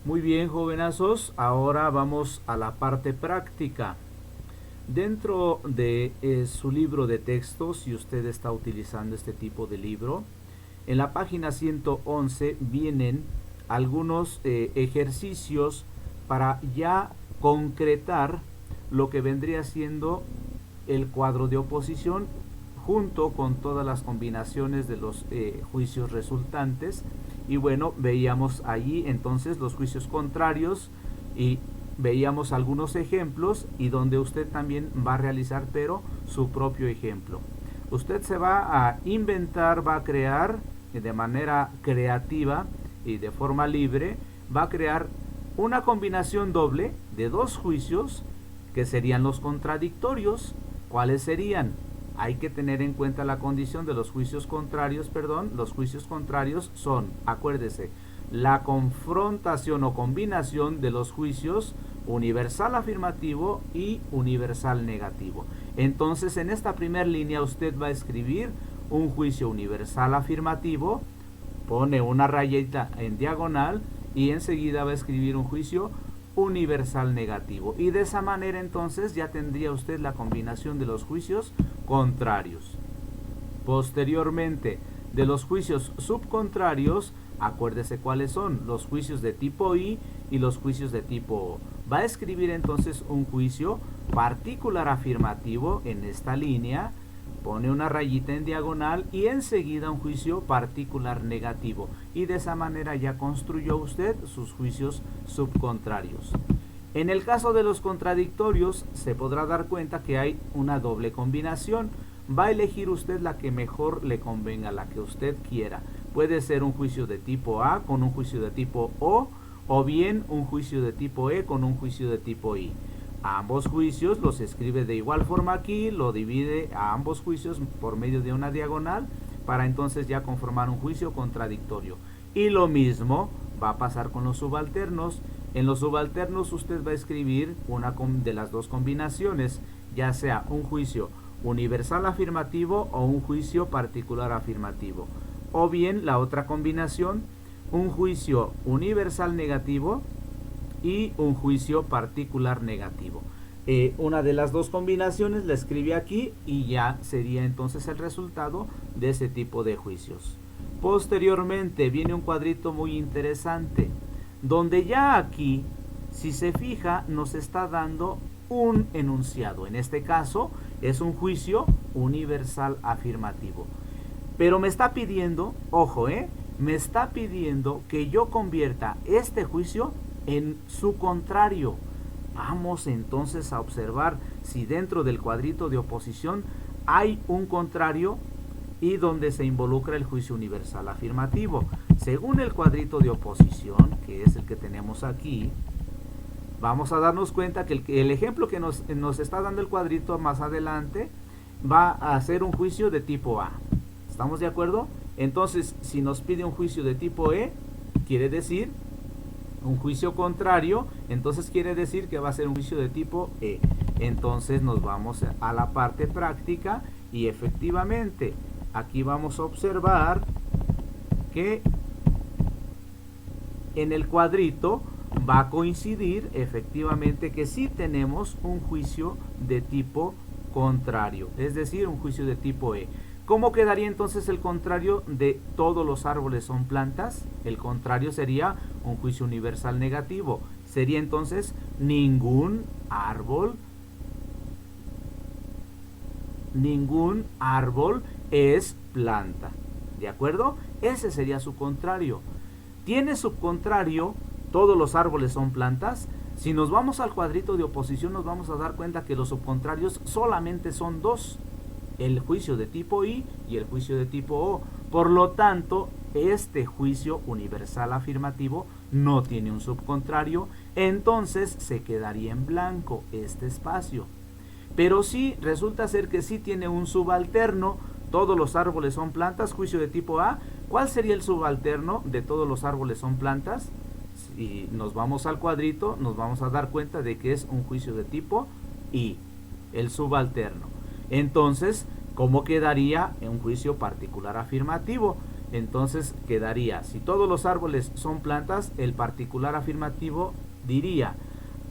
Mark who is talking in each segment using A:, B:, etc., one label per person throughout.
A: Muy bien, jovenazos, ahora vamos a la parte práctica. Dentro de su libro de texto, si usted está utilizando este tipo de libro, en la página 111 vienen algunos ejercicios para ya concretar lo que vendría siendo el cuadro de oposición junto con todas las combinaciones de los juicios resultantes. Y bueno, veíamos allí entonces los juicios contrarios y veíamos algunos ejemplos y donde usted también va a realizar pero su propio ejemplo. Usted se va a inventar, va a crear de manera creativa y de forma libre, va a crear una combinación doble de dos juicios que serían los contradictorios. ¿Cuáles serían? Hay que tener en cuenta la condición de los juicios contrarios, los juicios contrarios son, acuérdese, la confrontación o combinación de los juicios universal afirmativo y universal negativo. Entonces, en esta primera línea usted va a escribir un juicio universal afirmativo, pone una rayita en diagonal y enseguida va a escribir un juicio universal negativo, y de esa manera entonces ya tendría usted la combinación de los juicios contrarios. Posteriormente, de los juicios subcontrarios, acuérdese cuáles son los juicios de tipo I y los juicios de tipo O. Va a escribir entonces un juicio particular afirmativo en esta línea, pone una rayita en diagonal y enseguida un juicio particular negativo, y de esa manera ya construyó usted sus juicios subcontrarios. En el caso de los contradictorios se podrá dar cuenta que hay una doble combinación. Va a elegir usted la que mejor le convenga, la que usted quiera. Puede ser un juicio de tipo A con un juicio de tipo O bien un juicio de tipo E con un juicio de tipo I. A ambos juicios los escribe de igual forma aquí, lo divide a ambos juicios por medio de una diagonal para entonces ya conformar un juicio contradictorio. Y lo mismo va a pasar con los subalternos. En los subalternos usted va a escribir una de las dos combinaciones, ya sea un juicio universal afirmativo o un juicio particular afirmativo. O bien la otra combinación, un juicio universal negativo y un juicio particular negativo. Una de las dos combinaciones la escribe aquí y ya sería entonces el resultado de ese tipo de juicios. Posteriormente viene un cuadrito muy interesante, donde ya aquí, si se fija, nos está dando un enunciado. En este caso es un juicio universal afirmativo. Pero me está pidiendo, ojo, me está pidiendo que yo convierta este juicio en su contrario. Vamos entonces a observar si dentro del cuadrito de oposición hay un contrario y donde se involucra el juicio universal afirmativo. Según el cuadrito de oposición, que es el que tenemos aquí, vamos a darnos cuenta que el ejemplo que nos está dando el cuadrito más adelante va a ser un juicio de tipo A. ¿Estamos de acuerdo? Entonces, si nos pide un juicio de tipo E, quiere decir un juicio contrario, entonces quiere decir que va a ser un juicio de tipo E. Entonces nos vamos a la parte práctica y efectivamente aquí vamos a observar que en el cuadrito va a coincidir efectivamente que sí tenemos un juicio de tipo contrario, es decir, un juicio de tipo E. ¿Cómo quedaría entonces el contrario de todos los árboles son plantas? El contrario sería un juicio universal negativo. Sería entonces ningún árbol es planta. ¿De acuerdo? Ese sería su contrario. ¿Tiene subcontrario todos los árboles son plantas? Si nos vamos al cuadrito de oposición nos vamos a dar cuenta que los subcontrarios solamente son dos: el juicio de tipo I y el juicio de tipo O. Por lo tanto, este juicio universal afirmativo no tiene un subcontrario, entonces se quedaría en blanco este espacio. Pero sí, resulta ser que sí tiene un subalterno. Todos los árboles son plantas, juicio de tipo A. ¿Cuál sería el subalterno de todos los árboles son plantas? Si nos vamos al cuadrito, nos vamos a dar cuenta de que es un juicio de tipo I, el subalterno. Entonces, ¿cómo quedaría un juicio particular afirmativo? Entonces quedaría, si todos los árboles son plantas, el particular afirmativo diría,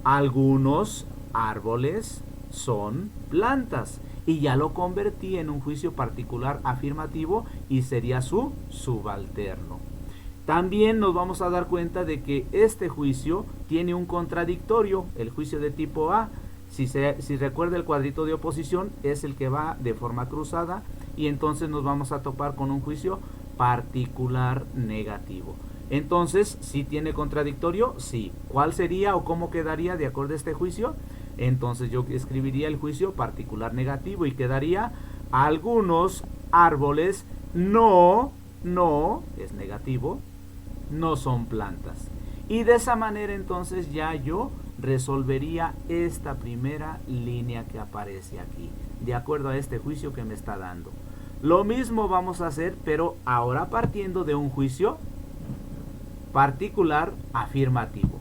A: algunos árboles son plantas. Y ya lo convertí en un juicio particular afirmativo y sería su subalterno. También nos vamos a dar cuenta de que este juicio tiene un contradictorio, el juicio de tipo A. Si recuerda, el cuadrito de oposición es el que va de forma cruzada y entonces nos vamos a topar con un juicio particular negativo. Entonces, ¿sí tiene contradictorio? Sí. ¿Cuál sería o cómo quedaría de acuerdo a este juicio? Entonces yo escribiría el juicio particular negativo y quedaría algunos árboles no es negativo, no son plantas. Y de esa manera entonces ya yo resolvería esta primera línea que aparece aquí, de acuerdo a este juicio que me está dando. Lo mismo vamos a hacer, pero ahora partiendo de un juicio particular afirmativo.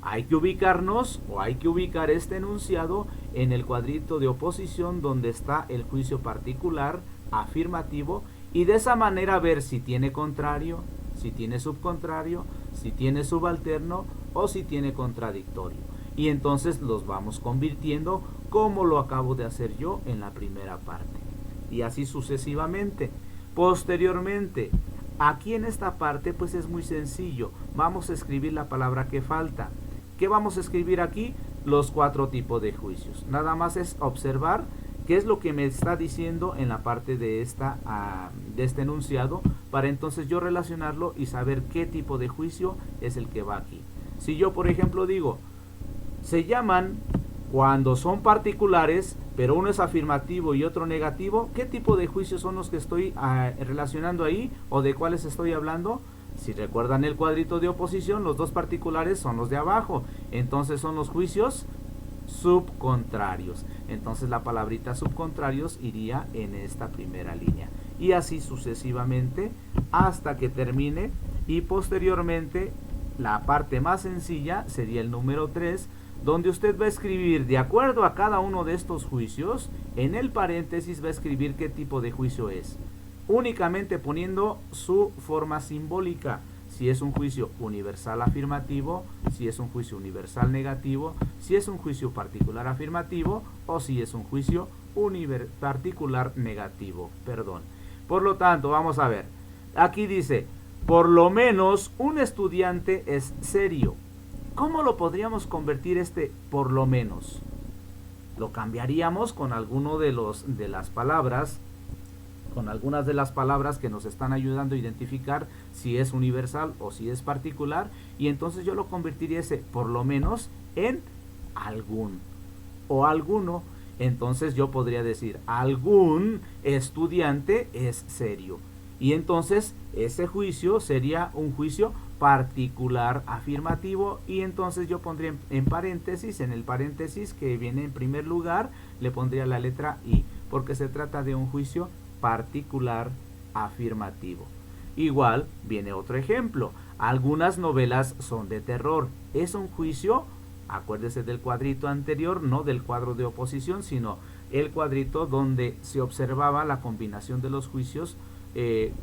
A: Hay que ubicarnos o hay que ubicar este enunciado en el cuadrito de oposición donde está el juicio particular afirmativo y de esa manera ver si tiene contrario, si tiene subcontrario, si tiene subalterno o si tiene contradictorio. Y entonces los vamos convirtiendo como lo acabo de hacer yo en la primera parte. Y así sucesivamente. Posteriormente, aquí en esta parte pues es muy sencillo. Vamos a escribir la palabra que falta. ¿Qué vamos a escribir aquí? Los 4 tipos de juicios. Nada más es observar qué es lo que me está diciendo en la parte de este enunciado para entonces yo relacionarlo y saber qué tipo de juicio es el que va aquí. Si yo, por ejemplo, digo, se llaman cuando son particulares, pero uno es afirmativo y otro negativo, ¿qué tipo de juicios son los que estoy relacionando ahí o de cuáles estoy hablando? Si recuerdan el cuadrito de oposición, los dos particulares son los de abajo, entonces son los juicios subcontrarios. Entonces la palabrita subcontrarios iría en esta primera línea. Y así sucesivamente hasta que termine y posteriormente la parte más sencilla sería el número 3, donde usted va a escribir de acuerdo a cada uno de estos juicios, en el paréntesis va a escribir qué tipo de juicio es. Únicamente poniendo su forma simbólica, si es un juicio universal afirmativo, si es un juicio universal negativo, si es un juicio particular afirmativo o si es un juicio particular negativo, perdón. Por lo tanto, vamos a ver, aquí dice, por lo menos un estudiante es serio. ¿Cómo lo podríamos convertir este por lo menos? Lo cambiaríamos con alguno de las palabras, con algunas de las palabras que nos están ayudando a identificar si es universal o si es particular, y entonces yo lo convertiría ese por lo menos en algún o alguno. Entonces yo podría decir algún estudiante es serio, y entonces ese juicio sería un juicio particular afirmativo, y entonces yo pondría en paréntesis, en el paréntesis que viene en primer lugar le pondría la letra I, porque se trata de un juicio particular afirmativo. Igual viene otro ejemplo, algunas novelas son de terror. Es un juicio, acuérdese del cuadrito anterior, no del cuadro de oposición, sino el cuadrito donde se observaba la combinación de los juicios,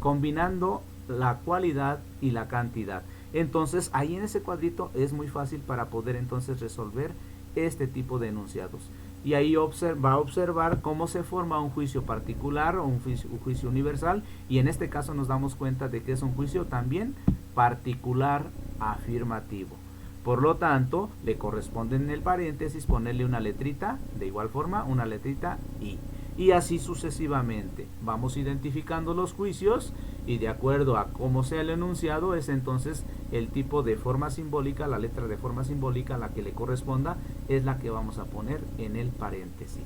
A: combinando la cualidad y la cantidad. Entonces ahí en ese cuadrito es muy fácil para poder entonces resolver este tipo de enunciados. Y ahí va a observar cómo se forma un juicio particular o un juicio universal, y en este caso nos damos cuenta de que es un juicio también particular afirmativo. Por lo tanto, le corresponde en el paréntesis ponerle una letrita, de igual forma una letrita I. Y así sucesivamente. Vamos identificando los juicios y de acuerdo a cómo sea el enunciado es entonces el tipo de forma simbólica, la letra de forma simbólica, la que le corresponda es la que vamos a poner en el paréntesis.